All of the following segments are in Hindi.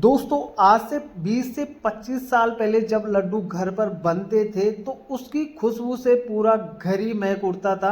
दोस्तों आज से 20 से 25 साल पहले जब लड्डू घर पर बनते थे तो उसकी खुशबू से पूरा घर ही महक उठता था।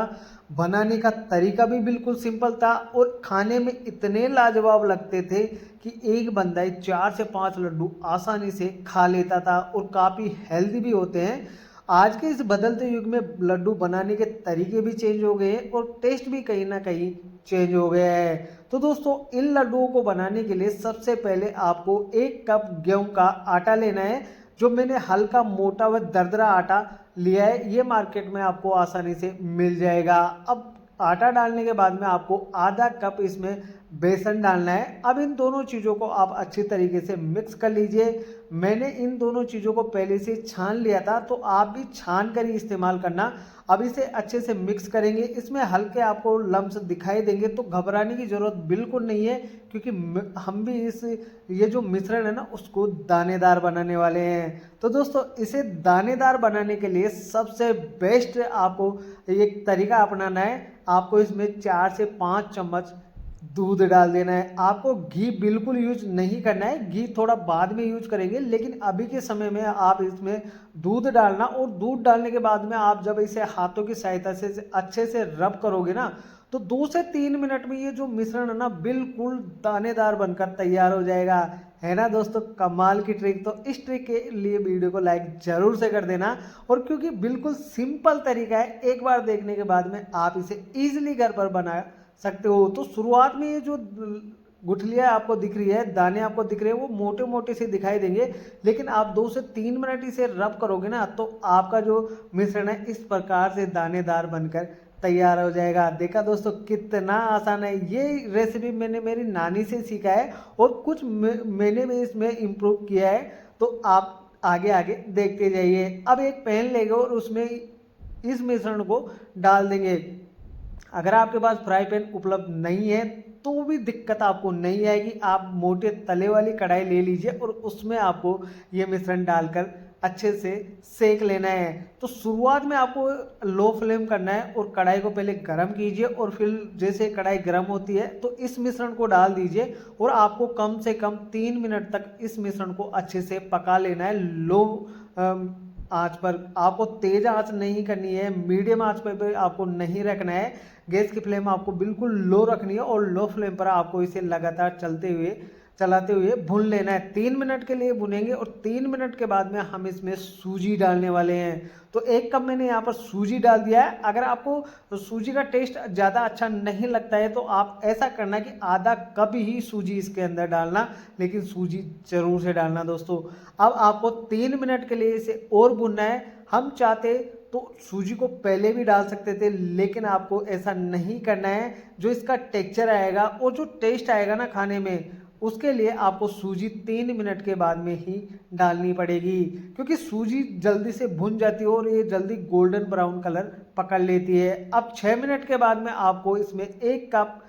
बनाने का तरीका भी बिल्कुल सिंपल था और खाने में इतने लाजवाब लगते थे कि एक बंदा ही 4 से 5 लड्डू आसानी से खा लेता था और काफ़ी हेल्दी भी होते हैं। आज के इस बदलते युग में लड्डू बनाने के तरीके भी चेंज हो गए हैं और टेस्ट भी कहीं ना कहीं चेंज हो गया है। तो दोस्तों इन लड्डुओं को बनाने के लिए सबसे पहले आपको 1 कप गेहूं का आटा लेना है। जो मैंने हल्का मोटा व दरदरा आटा लिया है, ये मार्केट में आपको आसानी से मिल जाएगा। अब आटा डालने के बाद में आपको आधा कप इसमें बेसन डालना है। अब इन दोनों चीज़ों को आप अच्छी तरीके से मिक्स कर लीजिए। मैंने इन दोनों चीज़ों को पहले से छान लिया था, तो आप भी छान कर ही इस्तेमाल करना। अब इसे अच्छे से मिक्स करेंगे। इसमें हल्के आपको लम्स दिखाई देंगे तो घबराने की ज़रूरत बिल्कुल नहीं है, क्योंकि हम भी ये जो मिश्रण है ना उसको दानेदार बनाने वाले हैं। तो दोस्तों इसे दानेदार बनाने के लिए सबसे बेस्ट आपको एक तरीका अपनाना है। आपको इसमें 4 से 5 चम्मच दूध डाल देना है। आपको घी बिल्कुल यूज नहीं करना है, घी थोड़ा बाद में यूज करेंगे, लेकिन अभी के समय में आप इसमें दूध डालना। और दूध डालने के बाद में आप जब इसे हाथों की सहायता से अच्छे से रब करोगे ना, तो 2 से 3 मिनट में ये जो मिश्रण है ना बिल्कुल दानेदार बनकर तैयार हो जाएगा। है ना दोस्तों कमाल की ट्रिक। तो इस ट्रिक के लिए वीडियो को लाइक जरूर से कर देना। और क्योंकि बिल्कुल सिंपल तरीका है, एक बार देखने के बाद में आप इसे इजीली घर पर बना सकते हो। तो शुरुआत में ये जो गुठलियाँ आपको दिख रही है, दाने आपको दिख रहे हैं, वो मोटे मोटे से दिखाई देंगे, लेकिन आप 2 से 3 मिनट इसे रब करोगे ना तो आपका जो मिश्रण है इस प्रकार से दानेदार बनकर तैयार हो जाएगा। देखा दोस्तों कितना आसान है। ये रेसिपी मैंने मेरी नानी से सीखा है और कुछ मैंने भी इसमें इम्प्रूव किया है। तो आप आगे आगे देखते जाइए। अब एक पैन लेंगे और उसमें इस मिश्रण को डाल देंगे। अगर आपके पास फ्राई पैन उपलब्ध नहीं है तो भी दिक्कत आपको नहीं आएगी। आप मोटे तले वाली कढ़ाई ले लीजिए और उसमें आपको ये मिश्रण डालकर अच्छे से सेक लेना है। तो शुरुआत में आपको लो फ्लेम करना है और कढ़ाई को पहले गर्म कीजिए और फिर जैसे कढ़ाई गर्म होती है तो इस मिश्रण को डाल दीजिए और आपको कम से कम 3 मिनट तक इस मिश्रण को अच्छे से पका लेना है। लो आंच पर, आपको तेज आंच नहीं करनी है, मीडियम आंच पर भी आपको नहीं रखना है। गैस की फ्लेम आपको बिल्कुल लो रखनी है और लो फ्लेम पर आपको इसे लगातार चलाते हुए भून लेना है। 3 मिनट के लिए भुनेंगे और 3 मिनट के बाद में हम इसमें सूजी डालने वाले हैं। तो 1 कप मैंने यहाँ पर सूजी डाल दिया है। अगर आपको सूजी का टेस्ट ज़्यादा अच्छा नहीं लगता है तो आप ऐसा करना कि आधा कप ही सूजी इसके अंदर डालना, लेकिन सूजी जरूर से डालना दोस्तों। अब आपको 3 मिनट के लिए इसे और भुनना है। हम चाहते तो सूजी को पहले भी डाल सकते थे, लेकिन आपको ऐसा नहीं करना है। जो इसका टेक्सचर आएगा और जो टेस्ट आएगा ना खाने में, उसके लिए आपको सूजी 3 मिनट के बाद में ही डालनी पड़ेगी, क्योंकि सूजी जल्दी से भुन जाती है और ये जल्दी गोल्डन ब्राउन कलर पकड़ लेती है। अब 6 मिनट के बाद में आपको इसमें 1 कप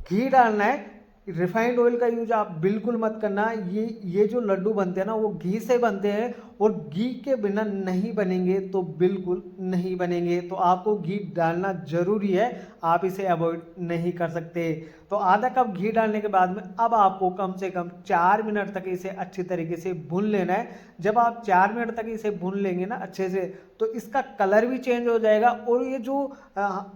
घी डालना है। रिफाइंड ऑयल का यूज आप बिल्कुल मत करना। ये जो लड्डू बनते हैं ना वो घी से बनते हैं और घी के बिना नहीं बनेंगे, तो बिल्कुल नहीं बनेंगे। तो आपको घी डालना जरूरी है, आप इसे अवॉइड नहीं कर सकते। तो आधा कप घी डालने के बाद में अब आपको कम से कम 4 मिनट तक इसे अच्छी तरीके से भून लेना है। जब आप 4 मिनट तक इसे भून लेंगे ना अच्छे से, तो इसका कलर भी चेंज हो जाएगा और ये जो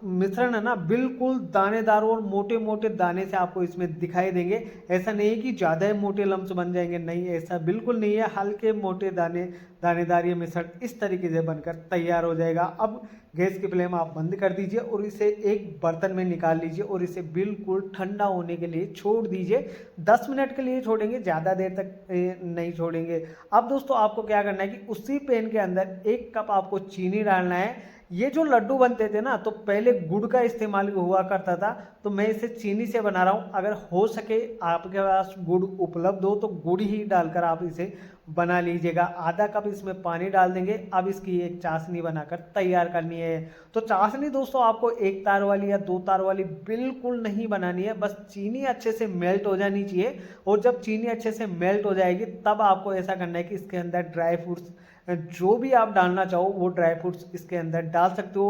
मिश्रण है ना बिल्कुल दानेदार और मोटे मोटे दाने से आपको इसमें दिखाई देंगे। ऐसा नहीं है कि ज़्यादा मोटे लम्स बन जाएंगे, नहीं, ऐसा बिल्कुल नहीं है। हल्के मोटे दानेदार ये मिश्रण इस तरीके से बनकर तैयार हो जाएगा। अब गैस की फ्लेम आप बंद कर दीजिए और इसे एक बर्तन में निकाल लीजिए और इसे बिल्कुल ठंडा होने के लिए छोड़ दीजिए। 10 मिनट के लिए छोड़ेंगे, ज़्यादा देर तक नहीं छोड़ेंगे। अब दोस्तों आपको क्या करना है कि उसी पैन के अंदर 1 कप आपको चीनी डालना है। ये जो लड्डू बनते थे ना तो पहले गुड़ का इस्तेमाल हुआ करता था, तो मैं इसे चीनी से बना रहा हूँ। अगर हो सके आपके पास गुड़ उपलब्ध हो तो गुड़ ही डालकर आप इसे बना लीजिएगा। आधा कप इसमें पानी डाल देंगे। अब इसकी एक चाशनी बनाकर तैयार करनी है। तो चाशनी दोस्तों आपको 1 तार वाली या 2 तार वाली बिल्कुल नहीं बनानी है, बस चीनी अच्छे से मेल्ट हो जानी चाहिए। और जब चीनी अच्छे से मेल्ट हो जाएगी तब आपको ऐसा करना है कि इसके अंदर ड्राई फ्रूट्स जो भी आप डालना चाहो वो ड्राई फ्रूट्स इसके अंदर डाल सकते हो।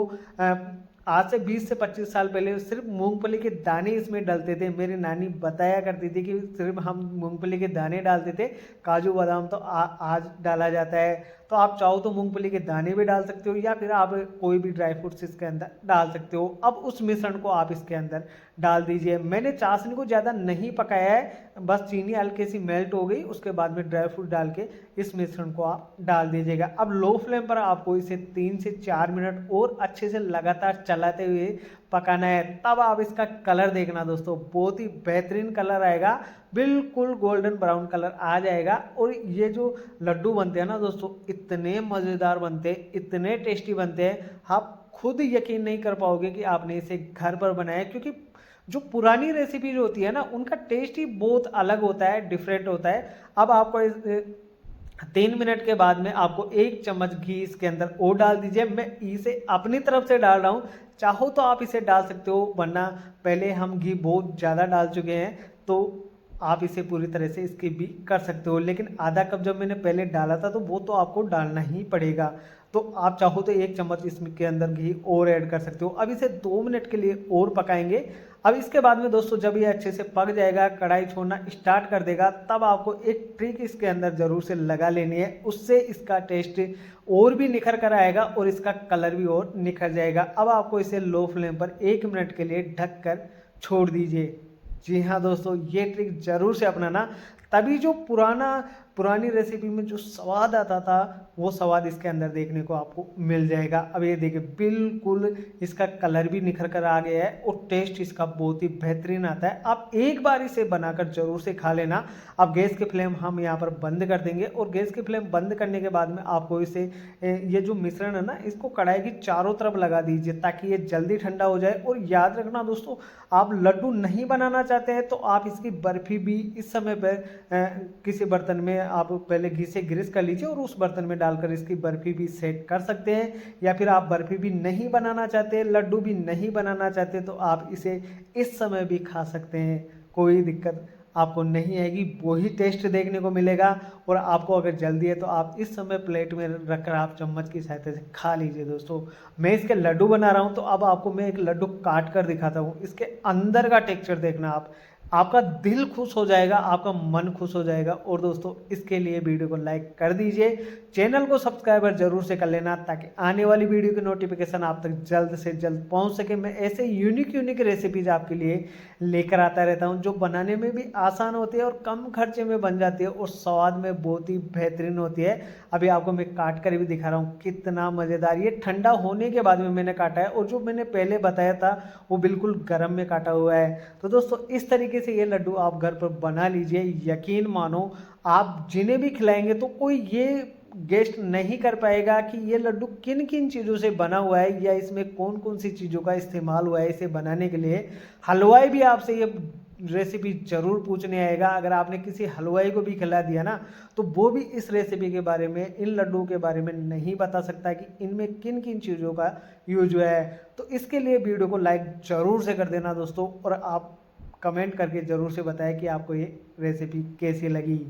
आज से 20 से 25 साल पहले सिर्फ मूंगफली के दाने इसमें डलते थे। मेरी नानी बताया करती थी कि सिर्फ हम मूंगफली के दाने डालते थे, काजू बादाम तो आज डाला जाता है। तो आप चाहो तो मूंगफली के दाने भी डाल सकते हो या फिर आप कोई भी ड्राई फ्रूट्स इसके अंदर डाल सकते हो। अब उस मिश्रण को आप इसके अंदर डाल दीजिए। मैंने चाशनी को ज़्यादा नहीं पकाया है, बस चीनी हल्की सी मेल्ट हो गई, उसके बाद में ड्राई फ्रूट डाल के इस मिश्रण को आप डाल दीजिएगा। अब लो फ्लेम पर आपको इसे 3 से 4 मिनट और अच्छे से लगातार चलाते हुए पकाना है। तब आप इसका कलर देखना दोस्तों, बहुत ही बेहतरीन कलर आएगा, बिल्कुल गोल्डन ब्राउन कलर आ जाएगा। और ये जो लड्डू बनते हैं ना दोस्तों, इतने मज़ेदार बनते हैं, इतने टेस्टी बनते हैं, आप खुद यकीन नहीं कर पाओगे कि आपने इसे घर पर बनाया। क्योंकि जो पुरानी रेसिपी जो होती है ना, उनका टेस्ट ही बहुत अलग होता है, डिफरेंट होता है। अब आपको 3 मिनट के बाद में आपको 1 चम्मच घी इसके अंदर और डाल दीजिए। मैं इसे अपनी तरफ से डाल रहा हूँ, चाहो तो आप इसे डाल सकते हो, वरना पहले हम घी बहुत ज़्यादा डाल चुके हैं तो आप इसे पूरी तरह से स्किप भी कर सकते हो। लेकिन आधा कप जब मैंने पहले डाला था तो वो तो आपको डालना ही पड़ेगा। तो आप चाहो तो 1 चम्मच इसके अंदर घी और ऐड कर सकते हो। अब इसे 2 मिनट के लिए और पकाएंगे। अब इसके बाद में दोस्तों जब ये अच्छे से पक जाएगा, कढ़ाई छोड़ना स्टार्ट कर देगा, तब आपको एक ट्रिक इसके अंदर ज़रूर से लगा लेनी है। उससे इसका टेस्ट और भी निखर कर आएगा और इसका कलर भी और निखर जाएगा। अब आपको इसे लो फ्लेम पर 1 मिनट के लिए ढक कर छोड़ दीजिए। जी हाँ दोस्तों, ये ट्रिक ज़रूर से अपनाना, तभी जो पुरानी रेसिपी में जो स्वाद आता था वो स्वाद इसके अंदर देखने को आपको मिल जाएगा। अब ये देखिए बिल्कुल इसका कलर भी निखर कर आ गया है और टेस्ट इसका बहुत ही बेहतरीन आता है। आप एक बार इसे बनाकर जरूर से खा लेना। अब गैस के फ्लेम हम यहाँ पर बंद कर देंगे और गैस के फ्लेम बंद करने के बाद में आपको इसे ये जो मिश्रण है ना, इसको कढ़ाई की चारों तरफ लगा दीजिए ताकि ये जल्दी ठंडा हो जाए। और याद रखना दोस्तों, आप लड्डू नहीं बनाना चाहते हैं तो आप इसकी बर्फी भी इस समय पर किसी बर्तन में आप पहले घी से ग्रीस कर लीजिए और उस बर्तन में डालकर इसकी बर्फी भी सेट कर सकते हैं। या फिर आप बर्फी भी नहीं बनाना चाहते, लड्डू भी नहीं बनाना चाहते, तो आप इसे इस समय भी खा सकते हैं, कोई दिक्कत आपको नहीं आएगी, वही टेस्ट देखने को मिलेगा। और आपको अगर जल्दी है तो आप इस समय प्लेट में रखकर आप चम्मच की सहायता से खा लीजिए। दोस्तों मैं इसके लड्डू बना रहा हूँ, तो अब आपको मैं एक लड्डू काट कर दिखाता हूँ। इसके अंदर का टेक्सचर देखना आप, आपका दिल खुश हो जाएगा, आपका मन खुश हो जाएगा। और दोस्तों इसके लिए वीडियो को लाइक कर दीजिए, चैनल को सब्सक्राइबर जरूर से कर लेना ताकि आने वाली वीडियो की नोटिफिकेशन आप तक जल्द से जल्द पहुंच सके। मैं ऐसे यूनिक रेसिपीज आपके लिए लेकर आता रहता हूं जो बनाने में भी आसान होती है और कम खर्चे में बन जाती है और स्वाद में बहुत ही बेहतरीन होती है। अभी आपको मैं काट कर भी दिखा रहा हूँ, कितना मज़ेदार। ये ठंडा होने के बाद में मैंने काटा है और जो मैंने पहले बताया था वो बिल्कुल गर्म में काटा हुआ है। तो दोस्तों इस तरीके से ये लड्डू आप घर पर बना लीजिए, यकीन मानो आप जिन्हें भी खिलाएंगे तो कोई ये गेस्ट नहीं कर पाएगा कि ये लड्डू किन किन चीज़ों से बना हुआ है या इसमें कौन कौन सी चीज़ों का इस्तेमाल हुआ है इसे बनाने के लिए। हलवाई भी आपसे ये रेसिपी जरूर पूछने आएगा। अगर आपने किसी हलवाई को भी खिला दिया ना, तो वो भी इस रेसिपी के बारे में, इन लड्डू के बारे में नहीं बता सकता कि इनमें किन किन चीज़ों का यूज हुआ है। तो इसके लिए वीडियो को लाइक जरूर से कर देना दोस्तों, और आप कमेंट करके ज़रूर से बताएं कि आपको ये रेसिपी कैसी लगी।